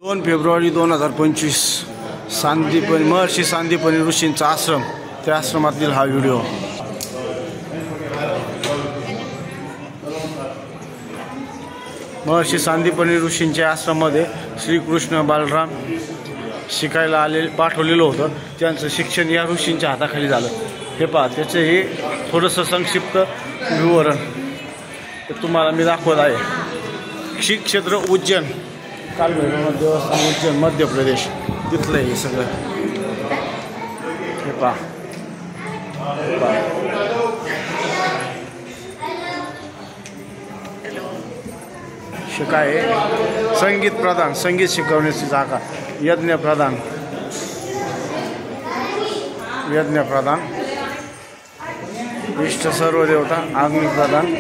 2 February 2025 Sandipani महर्षी सांदीपनी ऋषींचा आश्रम, त्या आश्रमातील हा व्हिडिओ। महर्षी सांदीपनी ऋषींच्या आश्रमामध्ये श्रीकृष्ण बालराम शिकायला पाठवलेलं होतं। त्यांचं शिक्षण या ऋषींच्या हाताखाली झालं। हे पहा, त्याचे हे थोडंसं संक्षिप्त विवरण तुम्हाला मी दाखवत आहे। श्री क्षेत्र उज्जैन, कालभैरवनाथ देवस्थान उज्जैन मध्य प्रदेश, तिथलं हे सगळं। हे पहा, शिकाय संगीत प्रधान, संगीत शिकवण्याची जागा, यज्ञ प्रधान, यज्ञ प्रधान, इष्ट सर्व देवता, अग्नि प्रधान,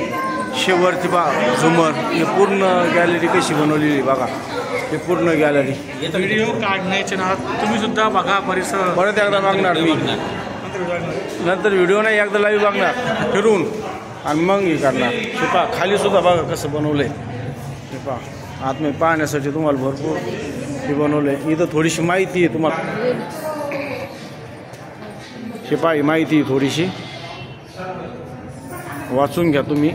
शेवरती पहा झुमर। हे पूर्ण गॅलरी कशी बनवलेली बघा, हे पूर्ण गॅलरी। व्हिडिओ काढण्याचे ना तुम्ही सुद्धा बघा, परिसर परत एकदा बघणार मी, नंतर व्हिडिओ नाही, एकदा लाईव्ह बघणार फिरून आणि मग हे करणार। हे पहा, खाली सुद्धा बघा कसं बनवलंय। हे पहा, आतमध्ये पाहण्यासाठी तुम्हाला भरपूर हे बनवलंय। इथं थोडीशी माहिती आहे तुम्हाला, हे पहा माहिती आहे थोडीशी, वाचून घ्या तुम्ही।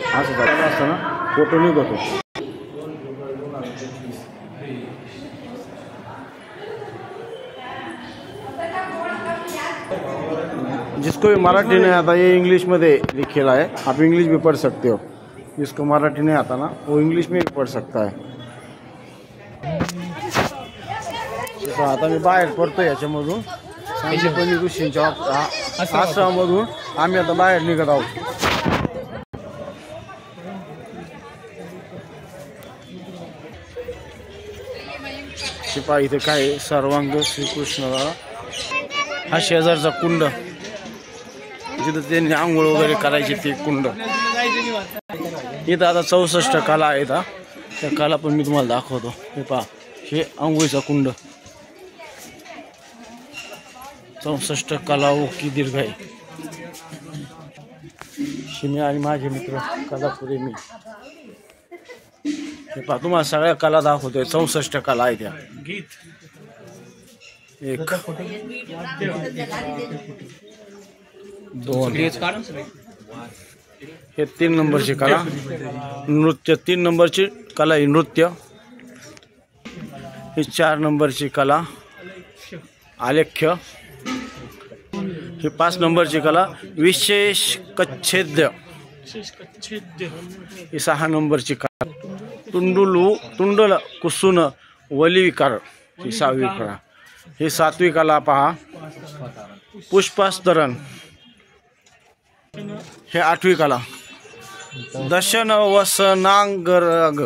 असं झालं असतं ना, फोटो निघतो। जिसको मराठी नहीं आता ये इंग्लिश में लिखेला है, आप इंग्लिश भी पढ़ सकते हो। जिसको मराठी नहीं आता ना वो इंग्लिश में भी पढ़ सकता है। आता मी बाहेर पडतो याच्यामधून, सांदीपनी ऋषींच्या आश्रमामधून आम्ही आता बाहेर निघत आहोत। शिपा इथे काय सर्वांग श्रीकृष्णाला, हा शेजारचा कुंड, जिथं त्यांनी आंघोळ वगैरे करायची ते कुंड। इथं आता 64 कला आहेत। त्या कला पण मी तुम्हाला दाखवतो। हे पहा, हे आंघोळीचा कुंड, 64 कला की दीर्घ आहे। मी आणि माझे मित्र कलाप्रेमी, हे पहा तुम्हाला सगळ्या कला दाखवतोय। 64 कला आहेत त्या। एक, 2, हे 3 नंबरची कला, नृत्य 3 नंबरची कला ही नृत्य। ही 4 नंबरची कला आलेख्य। ही 5 नंबरची कला विशेष कच्छेद्य। ही 6 नंबरची कला तुंडल कुसून वलिविकार, ही 6वी कला। ही 7वी कला पहा पुष्पास्तरण। हे 8वी कला दशन वसनांगराग।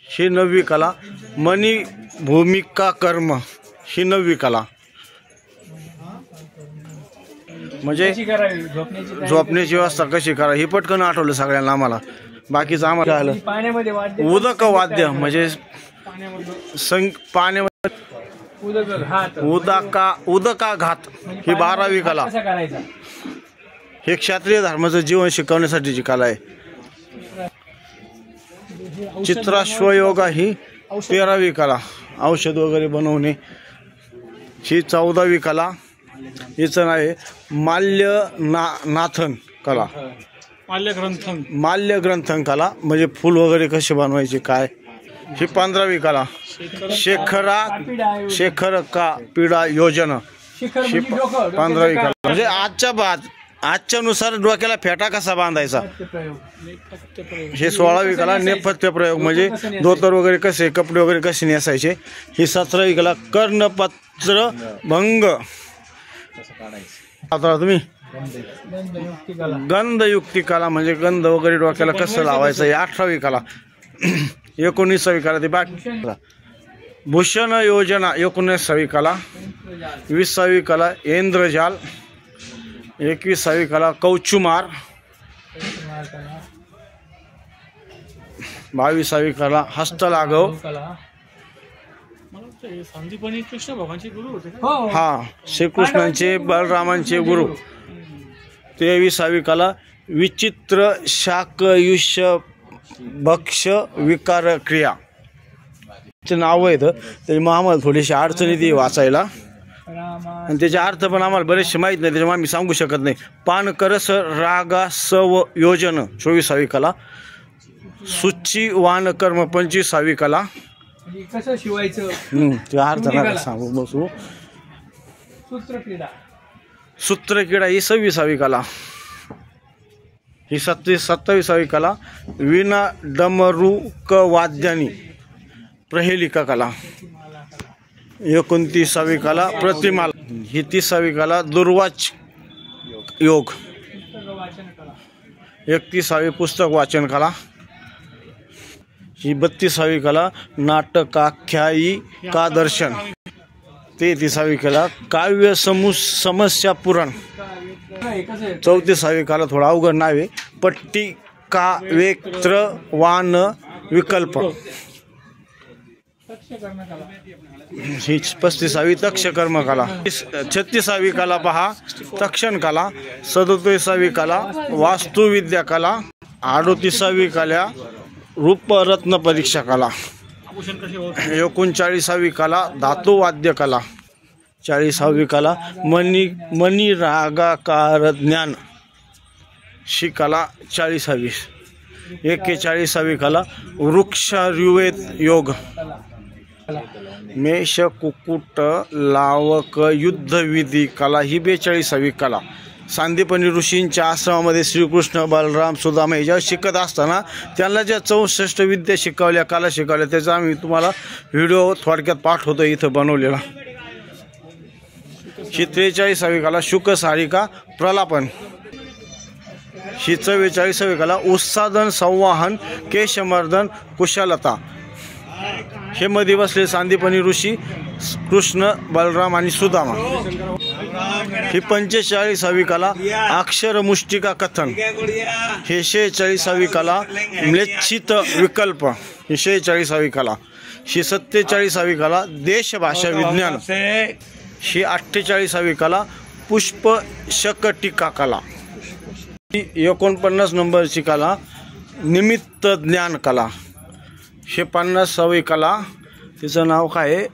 ही 9वी कला मनी भूमिका कर्म। ही 9वी कला, म्हणजे झोपण्याची व्यवस्था कशी करा, ही पटकन आठवलं सगळ्यांना आम्हाला। बाकीचं आम्हाला आलं उदक वाद्य, म्हणजे पाण्यामध्ये उदका घात। ही 12वी कला। हे क्षत्रिय धर्माचं जीवन शिकवण्यासाठीची कला आहे। चित्राश्वयोगा ही 13वी कला, औषध वगैरे बनवणे। ही 14वी कला, हिचं नाव आहे माल्यनाथन कला, माल्य ग्रंथन कला, म्हणजे फूल वगैरे कसे बनवायचे काय। ही 15वी कला शेखर का पीडा योजना। ही 15वी कला, म्हणजे आजच्या नुसार डोक्याला फेटा कसा बांधायचा। हे 16वी कला नेपथ्य प्रयोग, म्हणजे धोतर वगैरे कसे, कपडे वगैरे कसे नेसायचे। ही 17वी कला कर्णपत्र भंग। आता तुम्ही गंधयुक्ती कला, म्हणजे गंध वगैरे डोक्याला कसं लावायचं। ही 18वी कला। 19वी कला ती बाकी। भूषण योजना 19वी कला। 20वी कला इंद्रजाल। 21वी कला कौचुमार। 22वी कला हस्तलाघव। सांदीपनी कृष्ण भगवानचे गुरु होते। हा, श्रीकृष्णांचे बलरामांचे गुरु। 23वी कला विचित्र शाकयुष्य भक्ष विकार क्रिया चे नाव आहेत. तरी मग आम्हाला थोडीशी अडचणी ती वाचायला आणि त्याचे अर्थ पण आम्हाला बरेचसे माहीत नाही, त्याच्यामुळे आम्ही सांगू शकत नाही. पान करस रागा सव योजन 24वी कला. सुच्ची वान कर्म 25वी कला. कसं शिवायचं ते अर्थ नका सांगू बसू. सूत्रक्रीडा ही 26वी कला. ही 27वी कला. विना डमरुक वाद्यानी प्रहेलिका कला. 29वी कला प्रतिमाला. ही 30वी कला दुर्वाच योग. 31वी पुस्तक वाचन कला. ही 32वी कला नाटकाख्यायिका दर्शन. 33वी कला काव्य समस्या पुराण. 34वी कला थोडा अवघड नाव आहे पट्टिका वेत्र वान विकल्प. ही 35वी तक्षकर्म कला. 36वी कला पहा तक्षण कला. 37वी कला वास्तुविद्या कला. 38वी कला रूपरत्न परीक्षा कला. 39वी कला धातुवाद्य कला. 40वी कला मणी रागाकार ज्ञान शी कला 40वी. 41वी कला वृक्षायुर्वेद योग. मेष कुक्कुट लावक युद्धविधी कला ही 42वी कला. सांदीपनी ऋषींच्या आश्रमामध्ये श्रीकृष्ण बलराम सुदामा याच्यावर शिकत असताना त्यांना ज्या 64 विद्या शिकवल्या कला शिकवल्या त्याचा आम्ही तुम्हाला व्हिडिओ थोडक्यात पाठवतो इथं बनवलेला. ही 43वी कला शुक सारिका प्रलापन. ही 44वी कला उत्सादन संवाहन केशमर्दन कुशलता. हे मध्ये बसले सांदीपनी ऋषी कृष्ण बलराम आणि सुदामा. ही 45वी कला अक्षर मुष्टिका कथन. हे 46वी कला म्लेच्छित विकल्प. ही 46वी कला. ही 47वी कला देशभाषा विज्ञान. ही 48वी कला पुष्प शकटिका कला. ही 49 नंबरची कला निमित्त ज्ञान कला. हे 50वी कला तिचं नाव काय आहे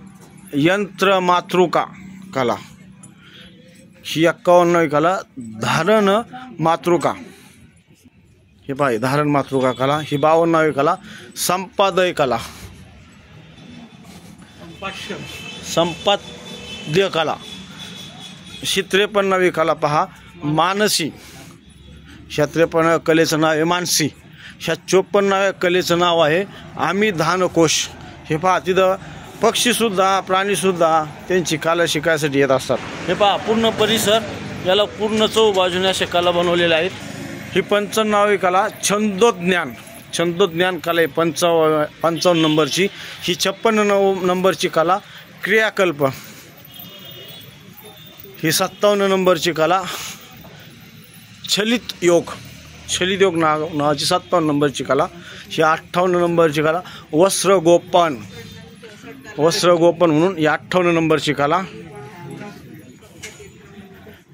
यंत्र मातृका कला. ही 51वी कला धारण मातृका. हे पाहिजे धारण मातृका कला. ही 52वी कला संपादय कला. संपाद्य कला. ही 53वी कला पहा मानसी. 53 कलेचं नाव आहे मानसी. 54व्या कलेचं नाव आहे आमिधानकोश. हे पहा तिथं पक्षीसुद्धा प्राणीसुद्धा त्यांची कला शिकायसाठी येत असतात. हे पहा पूर्ण परिसर याला पूर्ण चौबाजूने अशा कला बनवलेल्या आहेत. ही 55वी कला छंदोज्ञान. छंदोज्ञान कला आहे 55 नंबरची. ही 56 नंबरची कला क्रियाकल्प. ही 57 नंबरची कला छलित योग. छलित योग नावाची 57 नंबरची कला. ही 58 नंबरची कला वस्त्रगोपन. वस्त्रगोपन म्हणून ही 58 नंबरची कला.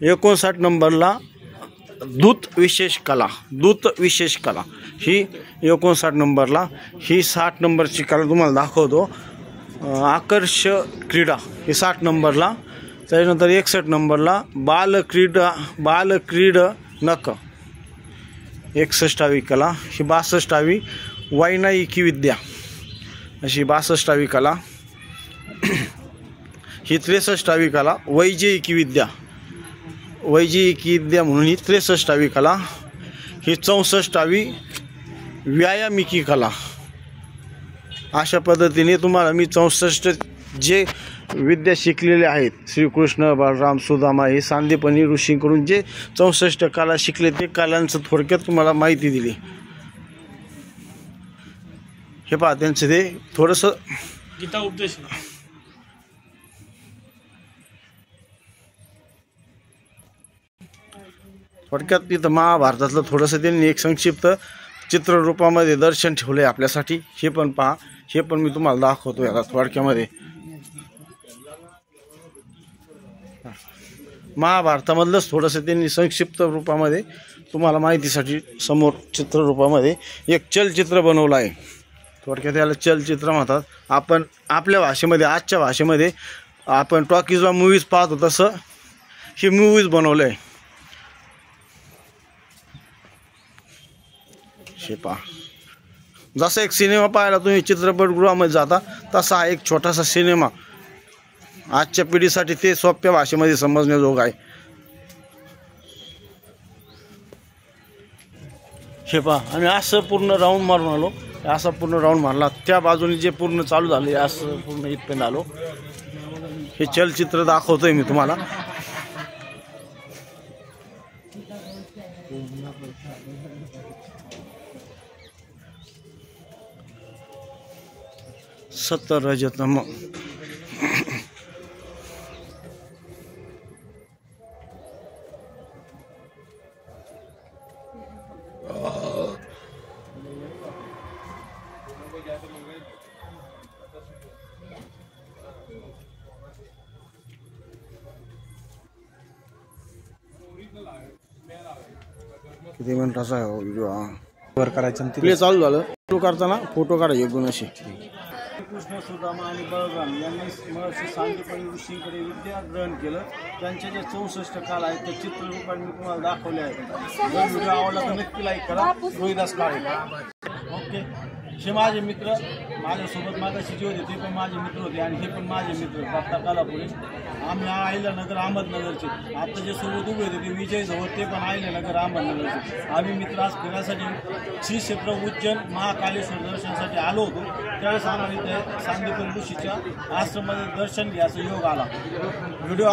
59 नंबरला दूत विशेष कला. दूत विशेष कला ही 59 नंबरला. ही 60 नंबरची कला तुम्हाला दाखवतो आकर्ष क्रीडा. ही 60 नंबरला. त्याच्यानंतर 61 नंबरला बालक्रीड नक. 61वी कला. ही 62वी वैनायिकी विद्या अशी 62वी कला. ही 63वी कला वैजयिकी विद्या. वैजयिकी विद्या म्हणून ही 63वी कला. ही 64वी व्यायामिकी कला. अशा पद्धतीने तुम्हाला मी 64 जे विद्या शिकलेले आहेत श्रीकृष्ण बलराम सुदामा हे सांदीपनी ऋषींकडून जे 64 कला शिकले ते कलांचं थोडक्यात तुम्हाला माहिती दिली. हे पहा त्यांचं ते थोडंसं गीता उपदेश. थोडक्यात तिथं महाभारतातलं थोडंसं त्यांनी एक संक्षिप्त चित्ररूपामध्ये दर्शन ठेवलं आपल्यासाठी. हे पण पहा. हे पण मी तुम्हाला दाखवतो आता थोडक्यामध्ये. महाभारतामधलंच थोडंसं त्यांनी संक्षिप्त रूपामध्ये तुम्हाला माहितीसाठी समोर चित्ररूपामध्ये एक चलचित्र बनवलं आहे. थोडक्यात याला चलचित्र म्हणतात. आपण आपल्या भाषेमध्ये, आजच्या भाषेमध्ये आपण टॉकीजला मूवीज पाहतो तसं हे मूवीज बनवलं आहे. हे पहा, जसं एक सिनेमा पाहायला तुम्ही चित्रपटगृहामध्ये जाता तसा हा एक छोटासा सिनेमा आजच्या पिढीसाठी ते सोप्या भाषेमध्ये समजण्याजोग आहे. हे पहा, आम्ही असं पूर्ण राऊंड मारून आलो. असा पूर्ण राऊंड मारला. त्या बाजूने जे पूर्ण चालू झाले असं पूर्ण इथपर्यंत आलो. हे चलचित्र दाखवतोय मी तुम्हाला. सत्तर रजतम किती मिनिटाचा आहे व्हिडिओ? वर करायचं प्ले चालू झालं. फोटो काढताना फोटो काढायचे गुण असे. श्रीकृष्ण सुदामा आणि बलराम यांनी महर्षी सांदीपनी ऋषींकडे विद्या ग्रहण केलं. त्यांचे जे 64 काल आहेत ते चित्ररूपाने मी तुम्हाला दाखवले आहेत. जर व्हिडिओ आवडला तर नक्की लाईक करा. रोहिदास काळे. ओके. हे माझे मित्र, माझ्यासोबत मागाशी जे होते ते पण माझे मित्र होते आणि हे पण माझे मित्र दत्ता कालापुरे. आम्ही अहिल्यानगर अहमदनगरचे. आता जे सोबत उभे होते ते विजय जवळ, ते पण अहिल्यानगर अहमदनगरचे. आम्ही मित्र आज फिरण्यासाठी श्री क्षेत्र उज्जैन महाकालेश्वर दर्शनासाठी आलो होतो. त्यावेळेस आम्हाला इथे सांदीपनी ऋषीच्या आश्रमामध्ये दर्शन घ्यायचा योग आला. व्हिडिओ